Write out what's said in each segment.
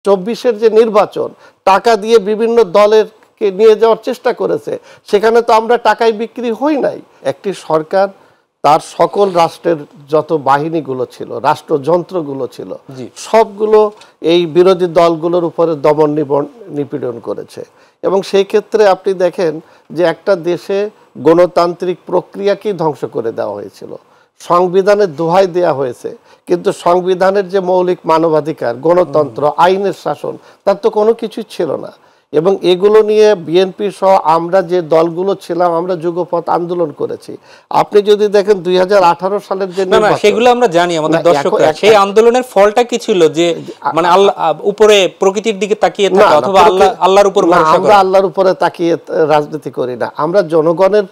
24-এর যে নির্বাচন টাকা দিয়ে বিভিন্ন দলেরকে নিয়ে যাওয়ার চেষ্টা করেছে, সেখানে তো আমরা টাকায় বিক্রি হই নাই। একটি সরকার তার সকল রাষ্ট্রের যত বাহিনীগুলো ছিল, রাষ্ট্রযন্ত্রগুলো ছিল, সবগুলো এই বিরোধী দলগুলোর উপরে দমন নিপীড়ন করেছে। এবং সেই ক্ষেত্রে আপনি দেখেন যে একটা দেশে গণতান্ত্রিক প্রক্রিয়াকেই ধ্বংস করে দেওয়া হয়েছিল, সংবিধানের দোহাই দেওয়া হয়েছে, কিন্তু সংবিধানের যে মৌলিক মানবাধিকার, গণতন্ত্র, আইনের শাসন, তার তো কোনো কিছুই ছিল না। এবং এগুলো নিয়ে বিএনপি সহ আমরা যে দলগুলো ছিলাম, আমরা যুগপৎ আন্দোলন করেছি। আপনি যদি দেখেন 2018 সালের যে সেগুলো আমরা জানি, আমাদের দর্শকরা সেই আন্দোলনের ফলটা কি ছিল, যে মানে আল্লাহ উপরে প্রকৃতির দিকে তাকিয়ে থাকা অথবা আল্লাহর উপর ভরসা করা? আমরা আল্লাহর উপরে তাকিয়ে রাজনীতি করি না, আমরা জনগণের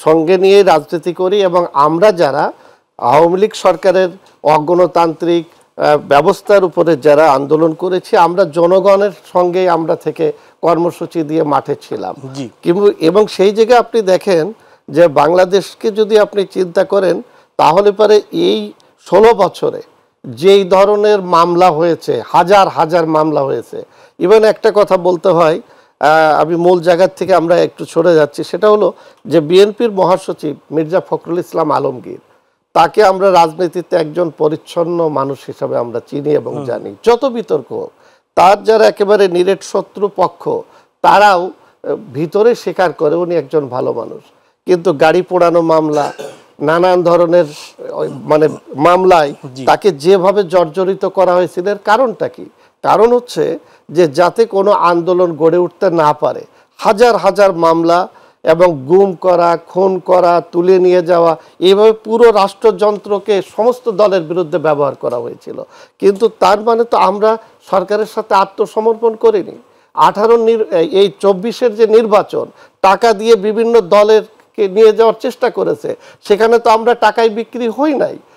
সঙ্গে নিয়ে রাজনীতি করি। এবং আমরা যারা আওয়ামী লীগ সরকারের অগণতান্ত্রিক ব্যবস্থার উপরে যারা আন্দোলন করেছি, আমরা জনগণের সঙ্গে আমরা থেকে কর্মসূচি দিয়ে মাঠে ছিলাম। কিন্তু এবং সেই জায়গায় আপনি দেখেন যে বাংলাদেশকে যদি আপনি চিন্তা করেন, তাহলে পরে এই 16 বছরে যেই ধরনের মামলা হয়েছে, হাজার হাজার মামলা হয়েছে। ইভেন একটা কথা বলতে হয়, আমি মূল জায়গার থেকে আমরা একটু সরে যাচ্ছি, সেটা হলো যে বিএনপির মহাসচিব মির্জা ফখরুল ইসলাম আলমগীর, তাকে আমরা রাজনীতিতে একজন পরিচ্ছন্ন মানুষ হিসাবে আমরা চিনি এবং জানি। যত বিতর্ক হোক, তার যারা একেবারে নিরেট শত্রু পক্ষ, তারাও ভিতরে স্বীকার করে উনি একজন ভালো মানুষ। কিন্তু গাড়ি পোড়ানো মামলা, নানান ধরনের মানে মামলায় তাকে যেভাবে জর্জরিত করা হয়েছিল, এর কারণটা কি? কারণ হচ্ছে যে যাতে কোনো আন্দোলন গড়ে উঠতে না পারে, হাজার হাজার মামলা এবং গুম করা, খুন করা, তুলে নিয়ে যাওয়া, এইভাবে পুরো রাষ্ট্রযন্ত্রকে সমস্ত দলের বিরুদ্ধে ব্যবহার করা হয়েছিল। কিন্তু তার মানে তো আমরা সরকারের সাথে আত্মসমর্পণ করিনি। এই 24-এর যে নির্বাচন টাকা দিয়ে বিভিন্ন দলেরকে নিয়ে যাওয়ার চেষ্টা করেছে, সেখানে তো আমরা টাকায় বিক্রি হই নাই।